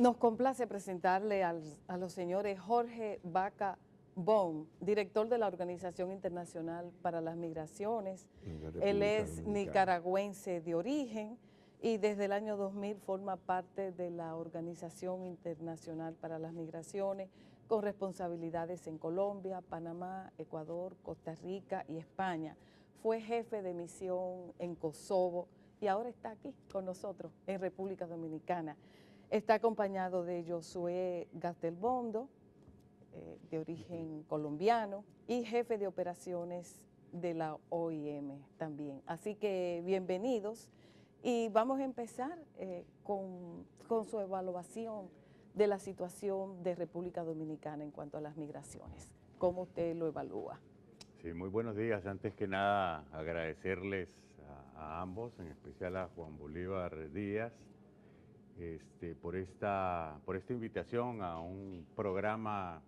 Nos complace presentarle a los señores Jorge Vaca Bond, director de la Organización Internacional para las Migraciones. Él es nicaragüense de origen y desde el año 2000 forma parte de la Organización Internacional para las Migraciones, con responsabilidades en Colombia, Panamá, Ecuador, Costa Rica y España. Fue jefe de misión en Kosovo y ahora está aquí con nosotros en República Dominicana. Está acompañado de Josué Gastelbondo, de origen colombiano, y jefe de operaciones de la OIM también. Así que bienvenidos y vamos a empezar con su evaluación de la situación de República Dominicana en cuanto a las migraciones. ¿Cómo usted lo evalúa? Sí, muy buenos días. Antes que nada, agradecerles a ambos, en especial a Juan Bolívar Díaz, por esta invitación a un programa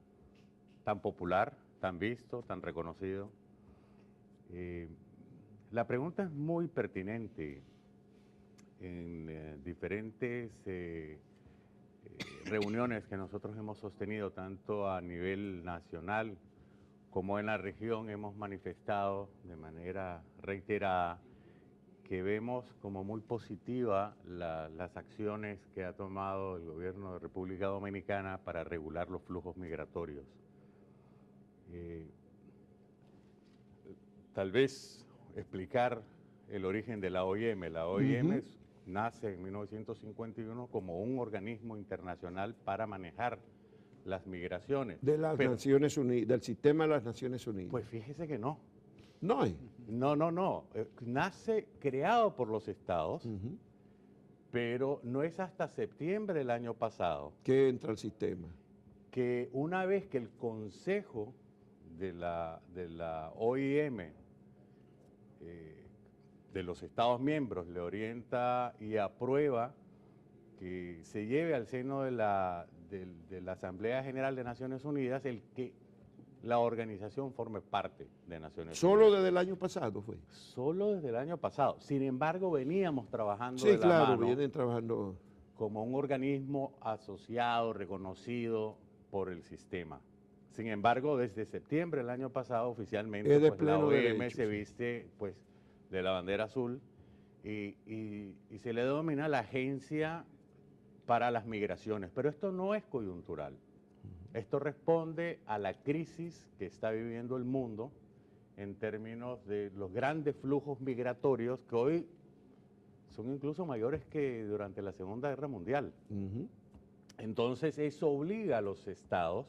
tan popular, tan visto, tan reconocido. La pregunta es muy pertinente. En diferentes reuniones que nosotros hemos sostenido, tanto a nivel nacional como en la región, hemos manifestado de manera reiterada que vemos como muy positiva las acciones que ha tomado el gobierno de República Dominicana para regular los flujos migratorios. Tal vez explicar el origen de la OIM. La OIM nace en 1951 como un organismo internacional para manejar las migraciones. De las Naciones Unidas, del sistema de las Naciones Unidas. Pues fíjese que no. No hay. No. Nace creado por los estados, pero no es hasta septiembre del año pasado que entra al sistema. Que una vez que el Consejo de la OIM, de los Estados miembros, le orienta y aprueba que se lleve al seno de la Asamblea General de Naciones Unidas el que la organización forme parte de Naciones Unidas. ¿Solo desde el año pasado fue? Solo desde el año pasado. Sin embargo, veníamos trabajando de la mano, vienen trabajando como un organismo asociado, reconocido por el sistema. Sin embargo, desde septiembre del año pasado, oficialmente, pues, la OIM se viste pues, de la bandera azul y se le denomina la Agencia para las Migraciones. Pero esto no es coyuntural. Esto responde a la crisis que está viviendo el mundo en términos de los grandes flujos migratorios que hoy son incluso mayores que durante la Segunda Guerra Mundial. Entonces, eso obliga a los estados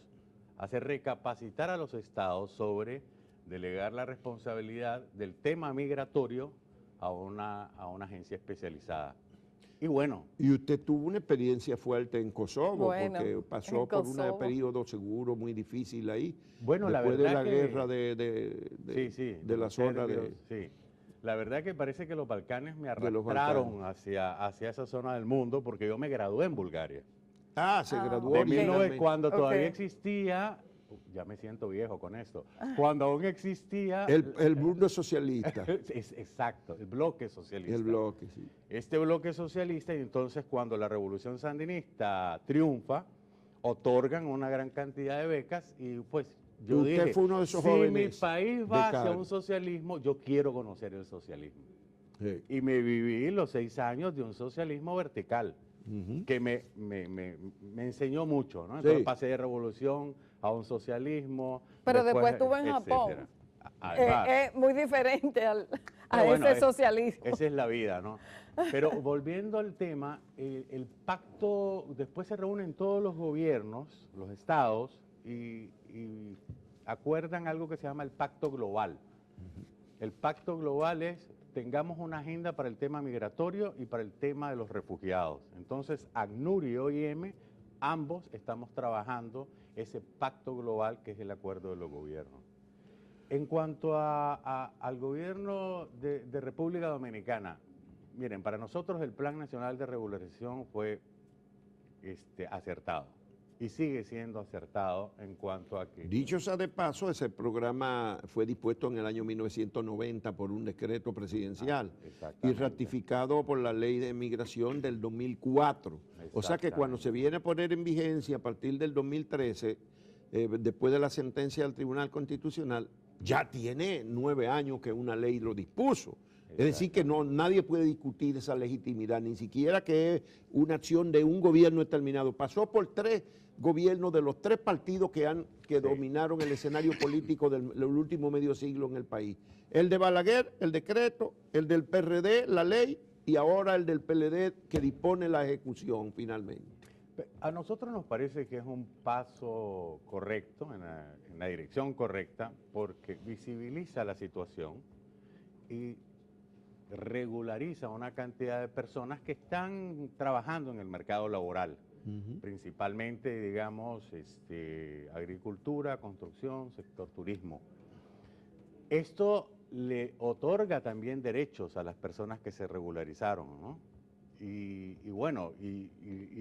a hacer recapacitar a los estados sobre delegar la responsabilidad del tema migratorio a una agencia especializada. Y bueno. Y usted tuvo una experiencia fuerte en Kosovo, porque pasó por un periodo seguro muy difícil ahí. Bueno, después la verdad de la guerra de la zona de... Sí, la verdad que parece que los Balcanes me arrastraron hacia esa zona del mundo, porque yo me gradué en Bulgaria. Ah, se graduó. Cuando todavía existía, ya me siento viejo con esto, cuando aún existía... El mundo socialista. Exacto, el bloque socialista. El bloque, sí. Este bloque socialista, y entonces cuando la revolución sandinista triunfa, otorgan una gran cantidad de becas y pues yo dije, fue uno de esos si jóvenes mi país va hacia un socialismo, yo quiero conocer el socialismo. Sí. Y me viví los 6 años de un socialismo vertical, que me enseñó mucho, ¿no? Entonces pasé de revolución a un socialismo. Pero después estuve en Japón. Es muy diferente a ese socialismo. Esa es la vida, ¿no? Pero volviendo al tema, el pacto, después se reúnen todos los gobiernos, los estados, y acuerdan algo que se llama el Pacto Global. El Pacto Global es, tengamos una agenda para el tema migratorio y para el tema de los refugiados. Entonces, ACNUR y OIM, ambos estamos trabajando ese Pacto Global que es el acuerdo de los gobiernos. En cuanto al gobierno de República Dominicana, miren, para nosotros el Plan Nacional de Regularización fue acertado. y sigue siendo acertado en cuanto a que... Dicho sea de paso, ese programa fue dispuesto en el año 1990 por un decreto presidencial y ratificado por la Ley de Migración del 2004. O sea que cuando se viene a poner en vigencia a partir del 2013, después de la sentencia del Tribunal Constitucional, ya tiene 9 años que una ley lo dispuso. Es decir, que nadie puede discutir esa legitimidad, ni siquiera que es una acción de un gobierno determinado. Pasó por 3 gobiernos de los 3 partidos que dominaron el escenario político del último medio siglo en el país. El de Balaguer, el decreto, el del PRD, la ley, y ahora el del PLD que dispone la ejecución finalmente. A nosotros nos parece que es un paso correcto, en la dirección correcta, porque visibiliza la situación y regulariza una cantidad de personas que están trabajando en el mercado laboral, principalmente, digamos, agricultura, construcción, sector turismo. Esto le otorga también derechos a las personas que se regularizaron, ¿no? Y bueno, y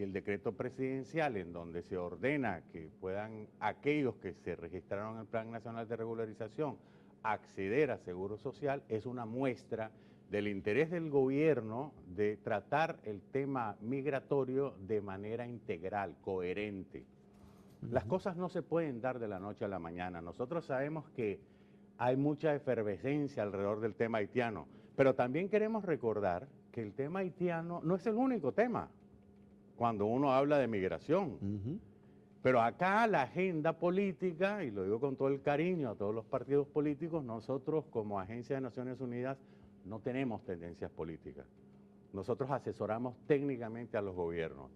el decreto presidencial en donde se ordena que puedan aquellos que se registraron en el Plan Nacional de Regularización acceder a Seguro Social es una muestra del interés del gobierno de tratar el tema migratorio de manera integral, coherente. Las cosas no se pueden dar de la noche a la mañana. Nosotros sabemos que hay mucha efervescencia alrededor del tema haitiano, pero también queremos recordar que el tema haitiano no es el único tema cuando uno habla de migración. Pero acá la agenda política, y lo digo con todo el cariño a todos los partidos políticos, nosotros como Agencia de Naciones Unidas no tenemos tendencias políticas. Nosotros asesoramos técnicamente a los gobiernos.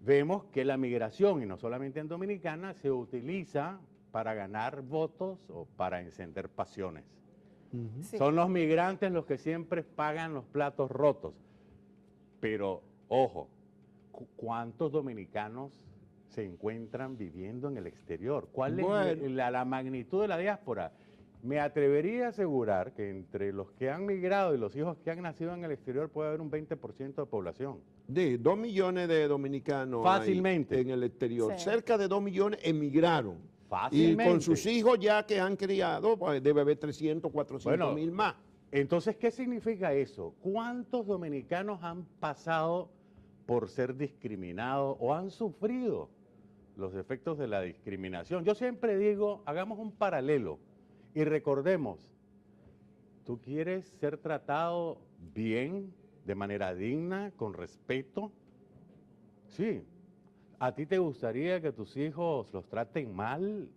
Vemos que la migración, y no solamente en Dominicana, se utiliza para ganar votos o para encender pasiones. Sí. Son los migrantes los que siempre pagan los platos rotos. Pero, ojo, ¿cuántos dominicanos se encuentran viviendo en el exterior? ¿Cuál es la magnitud de la diáspora? Me atrevería a asegurar que entre los que han migrado y los hijos que han nacido en el exterior puede haber un 20% de población. De 2 millones de dominicanos fácilmente en el exterior. Sí. Cerca de 2 millones emigraron. Fácilmente. Y con sus hijos ya que han criado, pues debe haber 300, 400 mil más. Entonces, ¿qué significa eso? ¿Cuántos dominicanos han pasado por ser discriminados o han sufrido los efectos de la discriminación? Yo siempre digo, hagamos un paralelo. Y recordemos, ¿tú quieres ser tratado bien, de manera digna, con respeto? Sí. ¿A ti te gustaría que tus hijos los traten mal?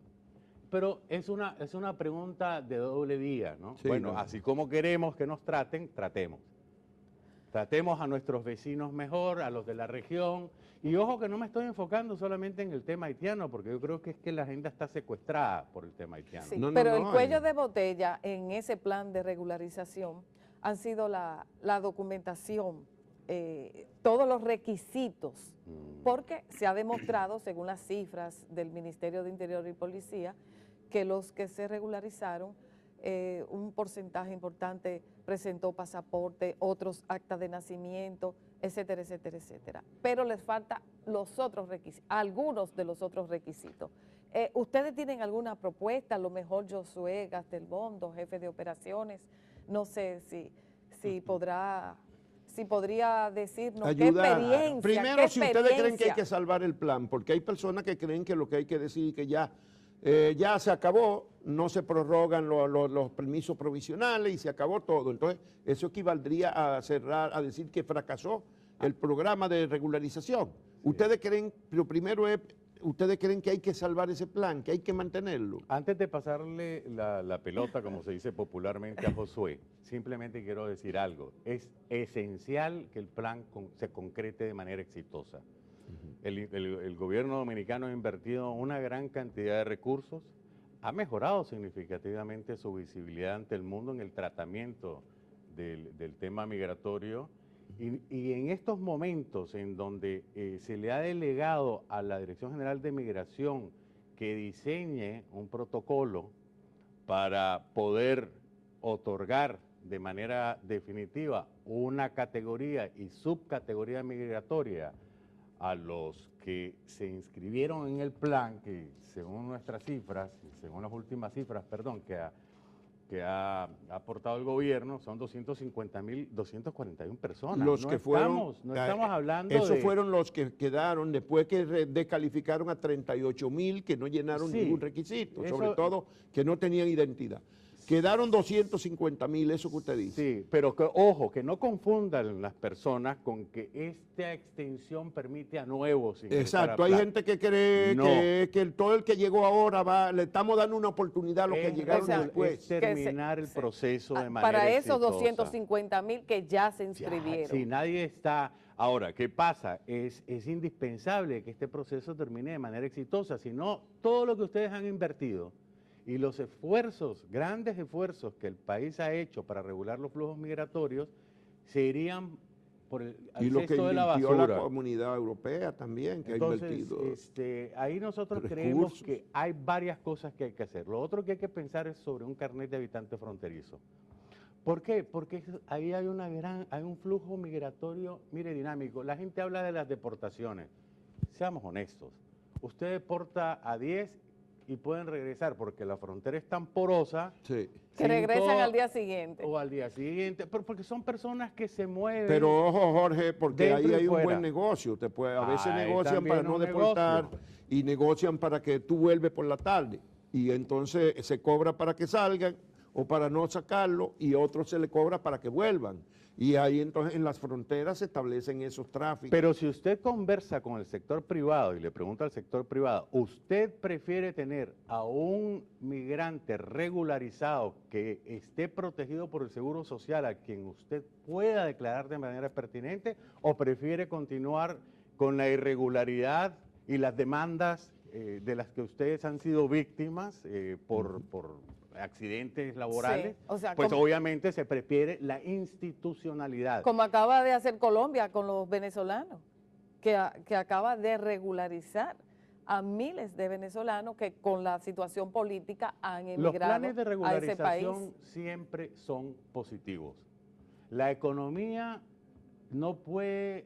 Pero es una pregunta de doble vía, ¿no? Sí, bueno, no. Así como queremos que nos traten, tratemos. Tratemos a nuestros vecinos mejor, a los de la región. Y ojo que no me estoy enfocando solamente en el tema haitiano, porque yo creo que es que la agenda está secuestrada por el tema haitiano. Sí, pero el cuello de botella en ese plan de regularización han sido la documentación, todos los requisitos, porque se ha demostrado, según las cifras del Ministerio de Interior y Policía, que los que se regularizaron, un porcentaje importante presentó pasaporte, otros actas de nacimiento, etcétera, etcétera, etcétera. Pero les falta los otros requisitos, algunos de los otros requisitos. ¿Ustedes tienen alguna propuesta? A lo mejor Josué Gastelbondo, jefe de operaciones, no sé si podría decirnos qué experiencia. Primero, si ustedes creen que hay que salvar el plan, porque hay personas que creen que lo que hay que decir es que ya se acabó, no se prorrogan los permisos provisionales y se acabó todo. Entonces, eso equivaldría a decir que fracasó el programa de regularización. Sí. Ustedes creen, lo primero es, ¿ustedes creen que hay que salvar ese plan, que hay que mantenerlo? Antes de pasarle la pelota, como se dice popularmente, a Josué, simplemente quiero decir algo. Es esencial que el plan se concrete de manera exitosa. El gobierno dominicano ha invertido una gran cantidad de recursos, ha mejorado significativamente su visibilidad ante el mundo en el tratamiento del tema migratorio y en estos momentos en donde se le ha delegado a la Dirección General de Migración que diseñe un protocolo para poder otorgar de manera definitiva una categoría y subcategoría migratoria a los que se inscribieron en el plan, que según nuestras cifras, según las últimas cifras, perdón, que ha aportado el gobierno, son 250.241 personas. Los que fueron, no estamos hablando esos fueron los que quedaron después que descalificaron a 38.000 que no llenaron ningún requisito, sobre todo que no tenían identidad. Quedaron 250.000, eso que usted dice. Sí, pero ojo, que no confundan las personas con que esta extensión permite a nuevos ingresar. Exacto, hay gente que cree que todo el que llegó ahora le estamos dando una oportunidad a los que llegaron después. Es terminar el proceso de manera para esos exitosa. 250.000 que ya se inscribieron. Si nadie está... Ahora, ¿qué pasa? Es indispensable que este proceso termine de manera exitosa, si no, todo lo que ustedes han invertido y los esfuerzos, grandes esfuerzos que el país ha hecho para regular los flujos migratorios, se irían por el cesto de la basura. Y lo que invirtió la Comunidad Europea también, que entonces, ha invertido. Ahí nosotros creemos que hay varias cosas que hay que hacer. Lo otro que hay que pensar es sobre un carnet de habitante fronterizo. ¿Por qué? Porque ahí hay un flujo migratorio, mire, dinámico. La gente habla de las deportaciones. Seamos honestos. Usted deporta a 10 y pueden regresar porque la frontera es tan porosa. Sí. Que regresan al día siguiente. O al día siguiente, pero porque son personas que se mueven. Pero ojo, Jorge, porque ahí hay un fuera. buen negocio. A veces negocian para no deportar y negocian para que tú vuelves por la tarde. Y entonces se cobra para que salgan o para no sacarlo y otros se le cobra para que vuelvan. Y ahí entonces en las fronteras se establecen esos tráficos. Pero si usted conversa con el sector privado y le pregunta al sector privado, ¿usted prefiere tener a un migrante regularizado que esté protegido por el Seguro Social a quien usted pueda declarar de manera pertinente o prefiere continuar con la irregularidad y las demandas de las que ustedes han sido víctimas por accidentes laborales? Sí, o sea, pues obviamente se prefiere la institucionalidad. Como acaba de hacer Colombia con los venezolanos, que acaba de regularizar a miles de venezolanos que con la situación política han emigrado Los planes de a ese país. regularización siempre son positivos. La economía no puede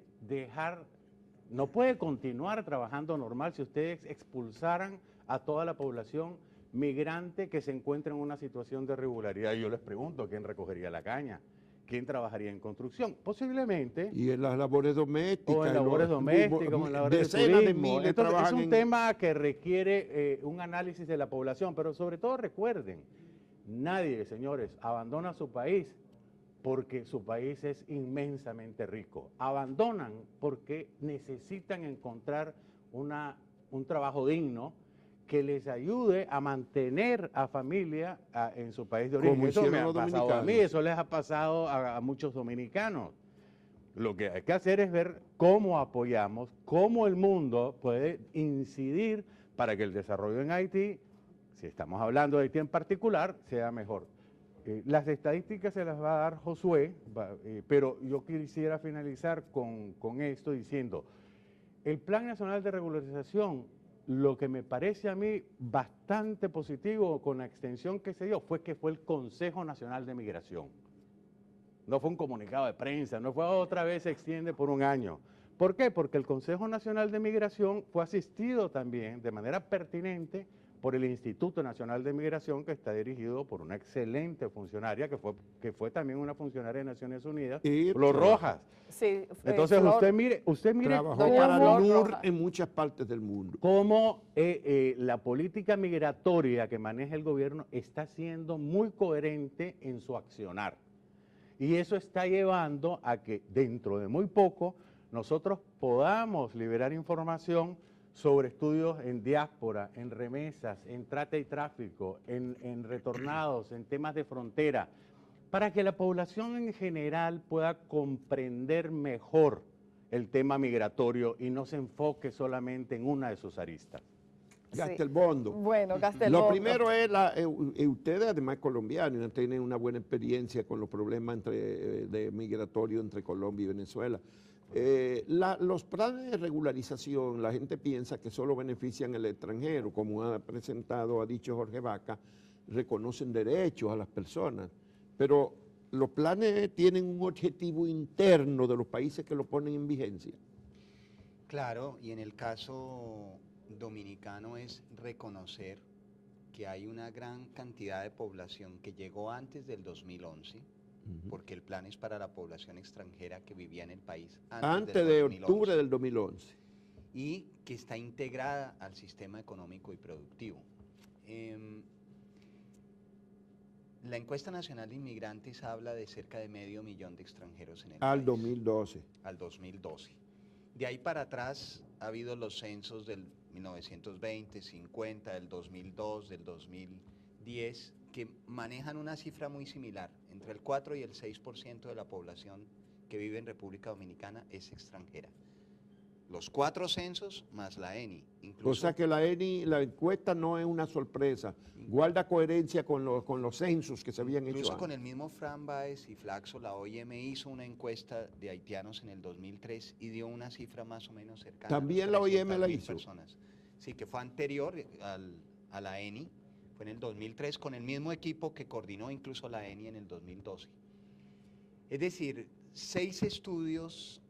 continuar trabajando normal si ustedes expulsaran a toda la población migrante que se encuentra en una situación de irregularidad. Yo les pregunto, ¿quién recogería la caña? ¿Quién trabajaría en construcción? Posiblemente. Y en las labores domésticas. O en labores domésticas, o en labores de turismo. Entonces, es un tema que requiere un análisis de la población, pero sobre todo recuerden, nadie, señores, abandona su país porque su país es inmensamente rico. Abandonan porque necesitan encontrar un trabajo digno que les ayude a mantener a familia en su país de origen. Como eso me ha los pasado a mí, eso les ha pasado a muchos dominicanos. Lo que hay que hacer es ver cómo apoyamos, cómo el mundo puede incidir para que el desarrollo en Haití, si estamos hablando de Haití en particular, sea mejor. Las estadísticas se las va a dar Josué, pero yo quisiera finalizar con esto diciendo, el Plan Nacional de Regularización, lo que me parece a mí bastante positivo con la extensión que se dio fue que fue el Consejo Nacional de Migración. No fue un comunicado de prensa, no fue otra vez se extiende por un año. ¿Por qué? Porque el Consejo Nacional de Migración fue asistido también de manera pertinente por el Instituto Nacional de Migración, que está dirigido por una excelente funcionaria, que fue también una funcionaria de Naciones Unidas, Flor Rojas. Sí, entonces usted mire trabajó para la NUR en muchas partes del mundo. Cómo la política migratoria que maneja el gobierno está siendo muy coherente en su accionar. Y eso está llevando a que dentro de muy poco nosotros podamos liberar información sobre estudios en diáspora, en remesas, en trata y tráfico, en retornados, en temas de frontera, para que la población en general pueda comprender mejor el tema migratorio y no se enfoque solamente en una de sus aristas. Gastelbondo. Bueno, Gastelbondo. Lo primero es, ustedes además colombianos tienen una buena experiencia con los problemas de migratorio entre Colombia y Venezuela. Los planes de regularización, la gente piensa que solo benefician al extranjero, como ha dicho Jorge Vaca, reconocen derechos a las personas, pero los planes tienen un objetivo interno de los países que lo ponen en vigencia. Claro, y en el caso dominicano es reconocer que hay una gran cantidad de población que llegó antes del 2011, porque el plan es para la población extranjera que vivía en el país antes de octubre del 2011. Y que está integrada al sistema económico y productivo. La encuesta nacional de inmigrantes habla de cerca de 500.000 de extranjeros en el país. Al 2012. Al 2012. De ahí para atrás ha habido los censos del 1920, 50, del 2002, del 2010, que manejan una cifra muy similar. Entre el 4 y el 6% de la población que vive en República Dominicana es extranjera. Los 4 censos más la ENI. Incluso, o sea que la ENI, la encuesta no es una sorpresa, guarda coherencia con los censos que se habían hecho incluso antes. con el mismo Fran Báez y Flaxo, la OIM hizo una encuesta de haitianos en el 2003 y dio una cifra más o menos cercana. También la OIM la hizo. Personas. Sí, que fue anterior a la ENI, fue en el 2003 con el mismo equipo que coordinó incluso la ENI en el 2012. Es decir, 6 estudios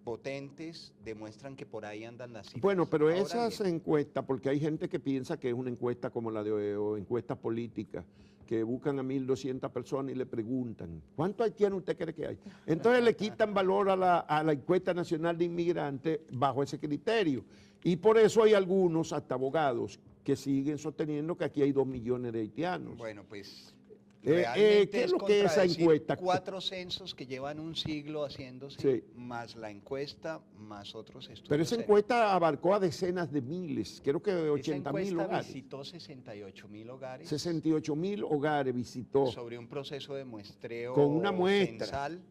potentes demuestran que por ahí andan las cifras. Bueno, pero Ahora esas bien, encuestas, porque hay gente que piensa que es una encuesta como la de o encuestas políticas, que buscan a 1.200 personas y le preguntan, ¿cuántos haitianos usted cree que hay? Entonces le quitan valor a la encuesta nacional de inmigrantes bajo ese criterio. Y por eso hay algunos, hasta abogados, que siguen sosteniendo que aquí hay 2 millones de haitianos. bueno, pues realmente ¿qué es lo que es esa encuesta? 4 censos que llevan un siglo haciéndose, Sí. más la encuesta, más otros estudios. Pero esa encuesta abarcó a decenas de miles, creo que 80.000 hogares. Visitó 68.000 hogares. 68.000 hogares visitó. Sobre un proceso de muestreo con una muestra censal.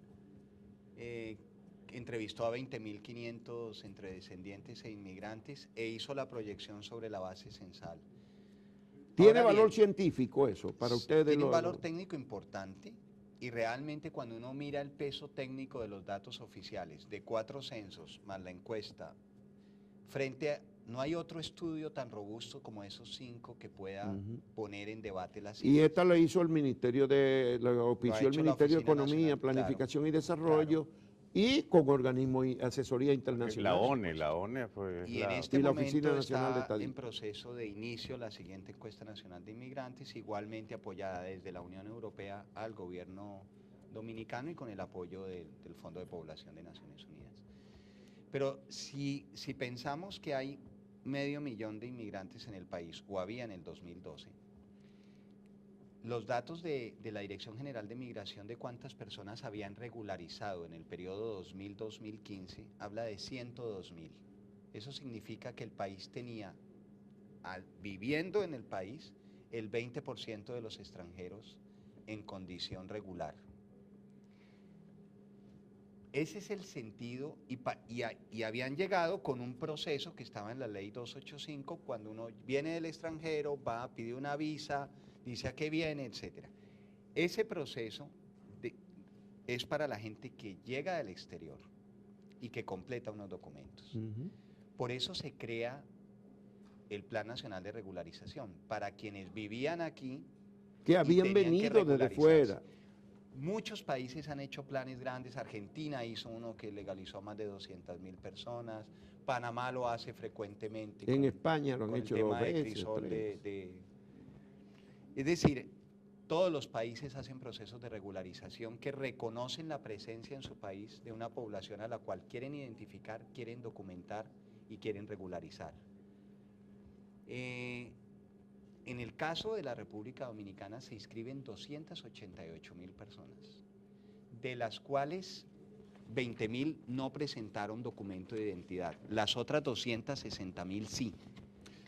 Entrevistó a 20.500 entre descendientes e inmigrantes e hizo la proyección sobre la base censal. ¿Tiene Ahora valor bien, científico eso para ustedes? Tiene un valor técnico importante y realmente cuando uno mira el peso técnico de los datos oficiales de 4 censos más la encuesta, no hay otro estudio tan robusto como esos 5 que pueda poner en debate las cifras. Y esta la hizo el Ministerio la auspició el Ministerio de Economía, Nacional, Planificación y Desarrollo, y con organismos y asesoría internacional. La ONE fue y en este la momento Oficina Nacional de está Estadística. en proceso de inicio la siguiente encuesta nacional de inmigrantes, igualmente apoyada desde la Unión Europea al gobierno dominicano y con el apoyo del Fondo de Población de Naciones Unidas. Pero si pensamos que hay 500.000 de inmigrantes en el país, o había en el 2012, los datos de la Dirección General de Migración de cuántas personas habían regularizado en el periodo 2000-2015 habla de 102.000. Eso significa que el país tenía, viviendo en el país, el 20% de los extranjeros en condición regular. Ese es el sentido y habían llegado con un proceso que estaba en la ley 285, cuando uno viene del extranjero, va a pedir una visa, dice a qué viene, etc. Ese proceso es para la gente que llega del exterior y que completa unos documentos. Por eso se crea el Plan Nacional de Regularización, para quienes vivían aquí que habían venido desde fuera. Muchos países han hecho planes grandes. Argentina hizo uno que legalizó a más de 200.000 personas. Panamá lo hace frecuentemente. En España lo han hecho 2 veces. Es decir, todos los países hacen procesos de regularización que reconocen la presencia en su país de una población a la cual quieren identificar, quieren documentar y quieren regularizar. En el caso de la República Dominicana se inscriben 288.000 personas, de las cuales 20.000 no presentaron documento de identidad, las otras 260.000 sí.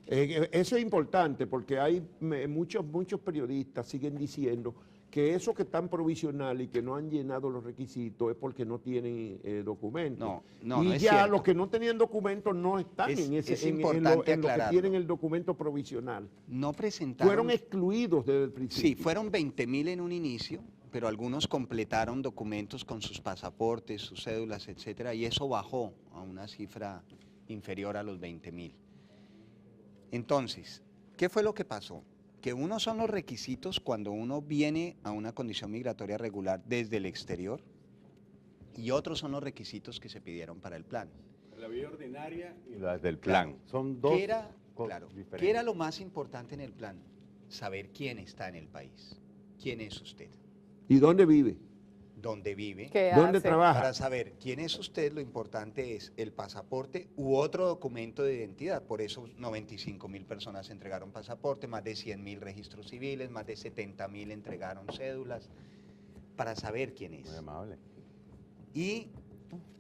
Eso es importante porque hay muchos periodistas siguen diciendo que esos que están provisionales y que no han llenado los requisitos es porque no tienen documentos. No y es ya cierto. los que no tenían documentos no están en lo que tienen el documento provisional. No presentaron. Fueron excluidos desde el principio. Sí, fueron 20.000 en un inicio, pero algunos completaron documentos con sus pasaportes, sus cédulas, etcétera, y eso bajó a una cifra inferior a los 20.000. Entonces, ¿qué fue lo que pasó? Que uno son los requisitos cuando uno viene a una condición migratoria regular desde el exterior y otros son los requisitos que se pidieron para el plan. la vía ordinaria y las del plan. Claro. Son dos cosas diferentes. ¿Qué era lo más importante en el plan? Saber quién está en el país. ¿Quién es usted? ¿Y dónde vive? ¿Dónde vive? ¿Qué ¿Dónde hace? trabaja? Para saber quién es usted, lo importante es el pasaporte u otro documento de identidad. Por eso 95.000 personas entregaron pasaporte, más de 100.000 registros civiles, más de 70.000 entregaron cédulas, para saber quién es. Muy amable. Y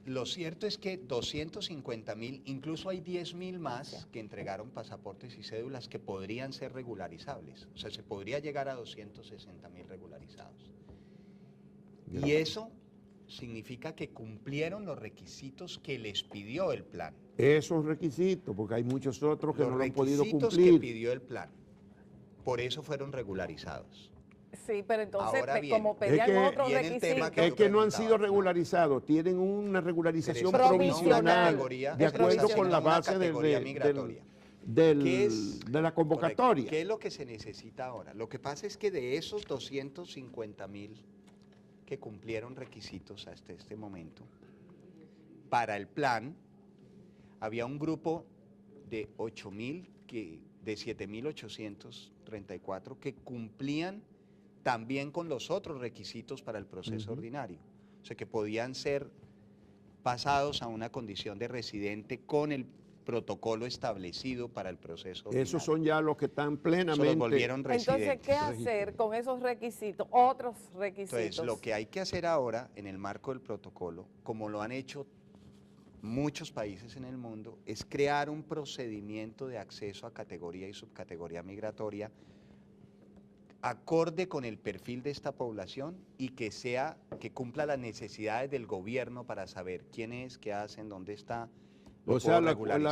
lo cierto es que 250.000, incluso hay 10.000 más que entregaron pasaportes y cédulas que podrían ser regularizables. O sea, se podría llegar a 260.000 regularizados. Y eso significa que cumplieron los requisitos que les pidió el plan. Esos requisitos, porque hay muchos otros que no lo han podido Los requisitos cumplir. que pidió el plan. Por eso fueron regularizados. Sí, pero entonces, Ahora bien, como pedían es que otros viene el tema requisitos. Es que no han preguntaba. sido regularizados, tienen una regularización Pero es provisional una categoría, de acuerdo es con la una base categoría migratoria. ¿Qué es? de la convocatoria. Correcto. ¿Qué es lo que se necesita ahora? Lo que pasa es que de esos 250.000 que cumplieron requisitos hasta este momento, para el plan había un grupo de 7.834 que cumplían también con los otros requisitos para el proceso ordinario. O sea, que podían ser pasados a una condición de residente con el protocolo establecido para el proceso ordinario. Esos son ya los que están Eso plenamente. los volvieron residentes. Entonces, ¿qué hacer con esos requisitos, otros requisitos? Entonces, lo que hay que hacer ahora, en el marco del protocolo, como lo han hecho muchos países en el mundo, es crear un procedimiento de acceso a categoría y subcategoría migratoria acorde con el perfil de esta población y que cumpla las necesidades del gobierno para saber quién es, qué hacen, dónde está. O sea, hay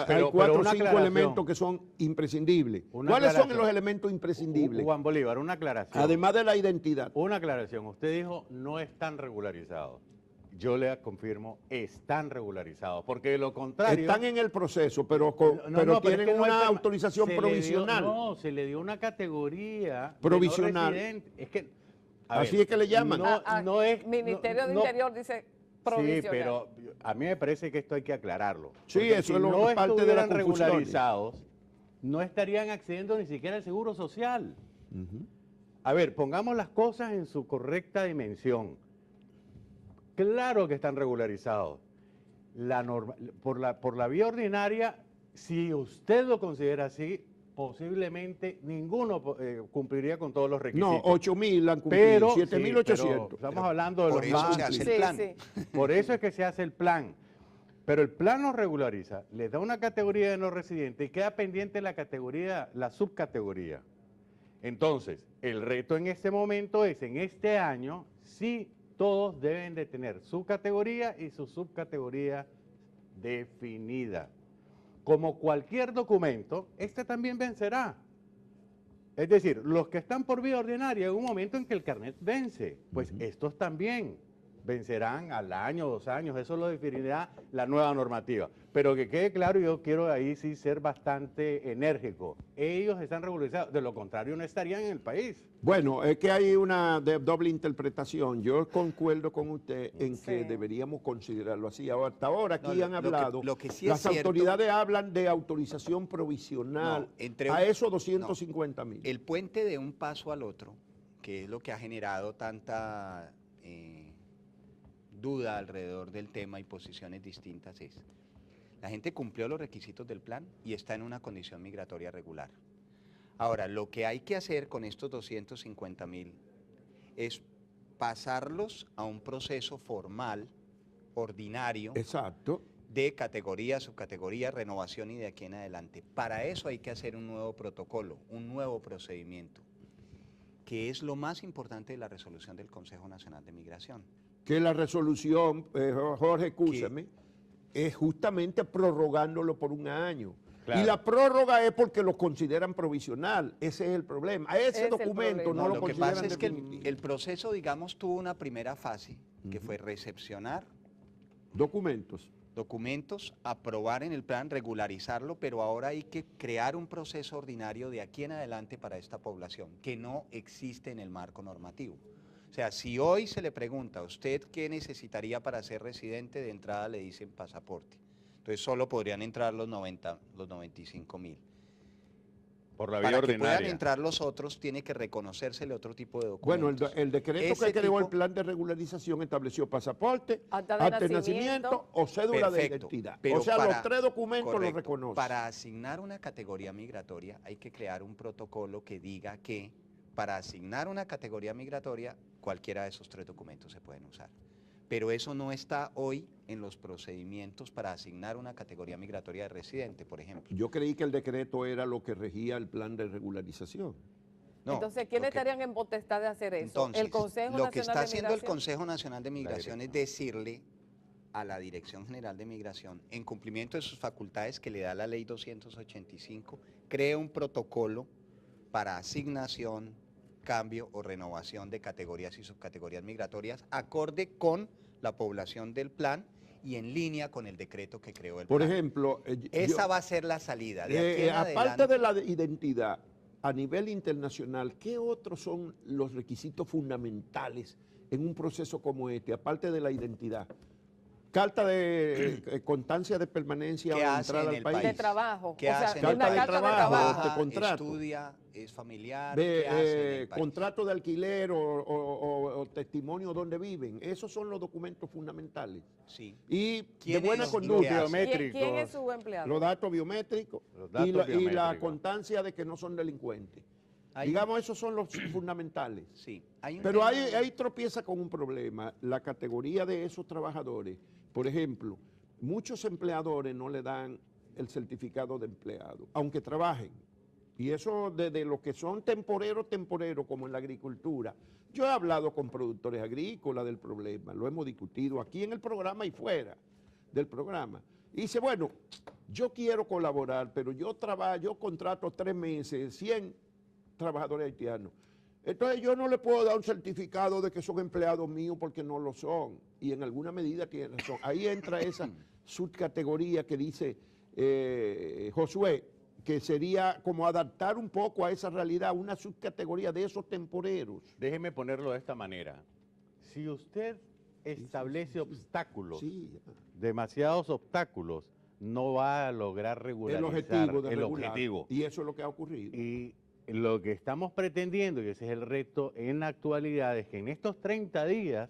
Pero 4 o una 5 aclaración. elementos que son imprescindibles. Una ¿Cuáles son aclaración. los elementos imprescindibles? Juan Bolívar, una aclaración. Además de la identidad. Una aclaración. Usted dijo no están regularizados. Yo le confirmo, están regularizados. Porque de lo contrario... Están en el proceso, pero, pero tienen es que no hay una tema. autorización provisional. Se le dio una categoría Provisional. de no residente. Es que, Así es que le llaman. No es... Ministerio de no- Interior dice provisional. Sí, pero a mí me parece que esto hay que aclararlo. Sí, Porque eso si es lo- no parte de la estuvieran confusión. regularizados, no estarían accediendo ni siquiera al seguro social. A ver, pongamos las cosas en su correcta dimensión. Claro que están regularizados. Por la vía ordinaria, si usted lo considera así, posiblemente ninguno cumpliría con todos los requisitos. No, 8.000 han cumplido, pero 7.800. estamos hablando de Por los eso más se hace amplios. el plan. Sí. Por eso es que se hace el plan. Pero el plan nos regulariza, les da una categoría de no residente y queda pendiente la categoría, la subcategoría. Entonces, el reto en este momento es, en este año, sí todos deben de tener su categoría y su subcategoría definida. Como cualquier documento, este también vencerá. Es decir, los que están por vía ordinaria, en un momento en que el carnet vence, pues estos también vencerán al año, 2 años, eso lo definirá la nueva normativa. Pero que quede claro, yo quiero ahí sí ser bastante enérgico. Ellos están regularizados, de lo contrario no estarían en el país. Bueno, es que hay una doble interpretación. Yo concuerdo con usted en que Sí. deberíamos considerarlo así. Hasta ahora aquí No, han lo que- hablado, lo que sí es las cierto- autoridades hablan de autorización provisional No, entre a un- esos 250.000. El puente de un paso al otro, que es lo que ha generado tanta duda alrededor del tema y posiciones distintas, es: la gente cumplió los requisitos del plan y está en una condición migratoria regular. Ahora, lo que hay que hacer con estos 250.000 es pasarlos a un proceso formal, ordinario, Exacto. de categoría, subcategoría, renovación y de aquí en adelante. Para eso hay que hacer un nuevo protocolo, un nuevo procedimiento, que es lo más importante de la resolución del Consejo Nacional de Migración. Que la resolución, Jorge, escúchame, es justamente prorrogándolo por 1 año. Claro. Y la prórroga es porque lo consideran provisional. Ese es el problema. A ese Es el documento problema. no lo lo que consideran pasa es que definitivo. el proceso, digamos, tuvo una primera fase, que fue recepcionar Documentos. documentos, aprobar en el plan, regularizarlo, pero ahora hay que crear un proceso ordinario de aquí en adelante para esta población, que no existe en el marco normativo. O sea, si hoy se le pregunta a usted qué necesitaría para ser residente, de entrada le dicen pasaporte. Entonces solo podrían entrar los 95.000. Por la vía Para que ordinaria. puedan entrar los otros, tiene que reconocérsele otro tipo de Bueno, documentos. el decreto Ese que creó el tipo- plan de regularización estableció pasaporte, Acta de nacimiento o cédula de Perfecto, identidad. pero O sea, para- los 3 documentos correcto, los reconoce. Para asignar una categoría migratoria hay que crear un protocolo que diga que para asignar una categoría migratoria cualquiera de esos 3 documentos se pueden usar. Pero eso no está hoy en los procedimientos para asignar una categoría migratoria de residente, por ejemplo. Yo creí que el decreto era lo que regía el plan de regularización. No, Entonces, ¿quiénes lo que- estarían en potestad de hacer eso? Entonces, ¿El Consejo lo que Nacional está de haciendo el Migración? Consejo Nacional de Migración es dirección. decirle a la Dirección General de Migración, en cumplimiento de sus facultades que le da la Ley 285, cree un protocolo para asignación, cambio o renovación de categorías y subcategorías migratorias, acorde con la población del plan y en línea con el decreto que creó el Por plan. ejemplo, Esa va a ser la salida. De aquí en aparte adelante, de la identidad, a nivel internacional, ¿qué otros son los requisitos fundamentales en un proceso como este, aparte de la identidad? Carta de constancia de permanencia o ¿Qué de hace entrada en al el país. De trabajo. ¿Qué o sea, hace en una el Carta de carta de trabajo, trabajo. este contrato. estudia, es familiar, ¿qué hace en el país? Contrato de alquiler o testimonio donde viven. Esos son los documentos fundamentales. Sí. Y de ¿Quién buena es y qué conducta, hace? ¿Quién es su empleado? los datos biométricos Los datos y la biométricos. constancia de que no son delincuentes. Hay- Digamos, esos son los fundamentales. Sí. Hay un Pero tema- ahí tropieza con un problema. La categoría de esos trabajadores, por ejemplo, muchos empleadores no le dan el certificado de empleado, aunque trabajen. Y eso de los que son temporeros, como en la agricultura. Yo he hablado con productores agrícolas del problema, lo hemos discutido aquí en el programa y fuera del programa. Y dice, bueno, yo quiero colaborar, pero yo contrato 3 meses, 100 trabajadores haitianos. Entonces yo no le puedo dar un certificado de que son empleados míos porque no lo son. Y en alguna medida tiene razón. Ahí entra esa subcategoría que dice Josué, que sería como adaptar un poco a esa realidad, una subcategoría de esos temporeros. Déjeme ponerlo de esta manera. Si usted establece obstáculos, Sí, demasiados obstáculos, no va a lograr el regularizar objetivo de el regular. objetivo. Y eso es lo que ha ocurrido. Y lo que estamos pretendiendo, y ese es el reto en la actualidad, es que en estos 30 días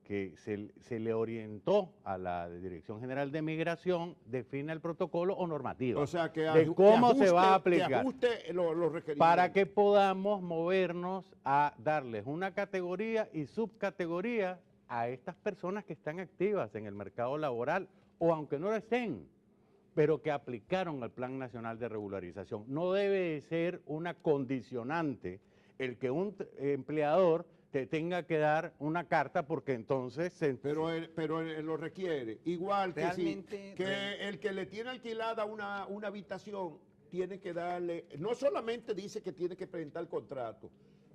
que se le orientó a la Dirección General de Migración, defina el protocolo o normativa O sea, que de cómo se va a aplicar Que ajuste los requerimientos. para que podamos movernos a darles una categoría y subcategoría a estas personas que están activas en el mercado laboral o aunque no lo estén, pero que aplicaron al Plan Nacional de Regularización. No debe de ser una condicionante el que un empleador te tenga que dar una carta porque entonces... Pero él lo requiere. Igual que, Realmente, el que le tiene alquilada una habitación tiene que darle, no solamente dice que tiene que presentar el contrato,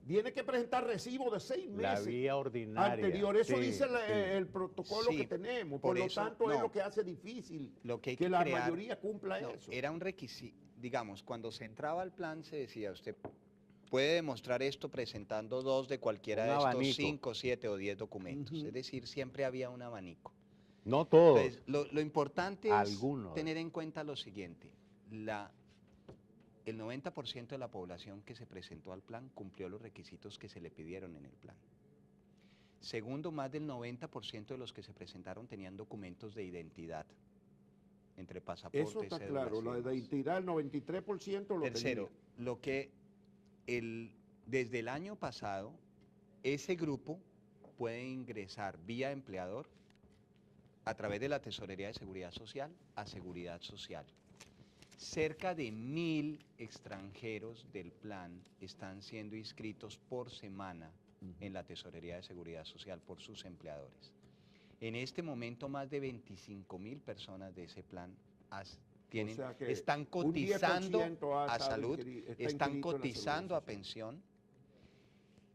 tiene que presentar recibo de 6 meses. La vía ordinaria. Anterior, eso sí, dice sí. el protocolo Sí, que tenemos. Por lo eso, tanto, es no. lo que hace difícil Lo que hay que que la crear- mayoría cumpla No, eso. era un requisito, digamos, cuando se entraba al plan se decía, usted puede demostrar esto presentando 2 de cualquiera Un de estos abanico. 5, 7 o 10 documentos. Ujú. Es decir, siempre había un abanico. No todos. Entonces, lo importante es Algunos. tener en cuenta lo siguiente, el 90% de la población que se presentó al plan cumplió los requisitos que se le pidieron en el plan. Segundo, más del 90% de los que se presentaron tenían documentos de identidad, entre pasaportes, Eso está cédulas claro. y La demás. identidad, el 93% lo Tercero, tenía. lo que desde el año pasado, ese grupo puede ingresar vía empleador a través de la Tesorería de Seguridad Social a Seguridad Social. Cerca de 1.000 extranjeros del plan están siendo inscritos por semana en la Tesorería de Seguridad Social por sus empleadores. En este momento, más de 25.000 personas de ese plan sea que están un cotizando 10% ha a estado salud, está están inscrito en la cotizando a Seguridad pensión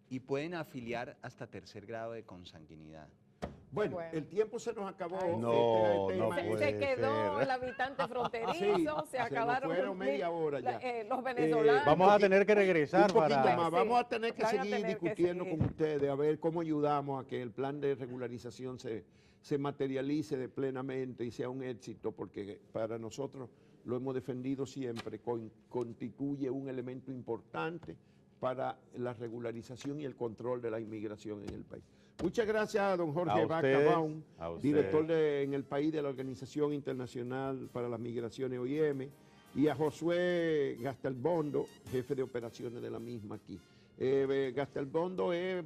y pueden afiliar hasta 3er grado de consanguinidad. Bueno, Bueno. el tiempo se nos acabó. Ay, No, Este no tema es- puede Se quedó ser. el habitante fronterizo, Sí, se nos acabaron fueron media hora ya. los venezolanos. Vamos a tener que Un regresar poquito para... más. Sí, Vamos a tener que van a seguir tener que discutiendo seguir. con ustedes a ver cómo ayudamos a que el plan de regularización se se materialice plenamente y sea un éxito, porque para nosotros lo hemos defendido siempre, constituye un elemento importante para la regularización y el control de la inmigración en el país. Muchas gracias a don Jorge Vaca Baum, director en el país de la Organización Internacional para las Migraciones, OIM, y a Josué Gastelbondo, jefe de operaciones de la misma aquí. Gastelbondo es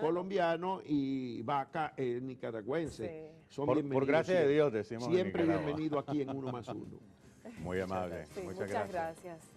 colombiano y Vaca es nicaragüense. Sí. Son por gracia de Dios decimos siempre bienvenido aquí en Uno más Uno. Muy amable. Sí, muchas gracias.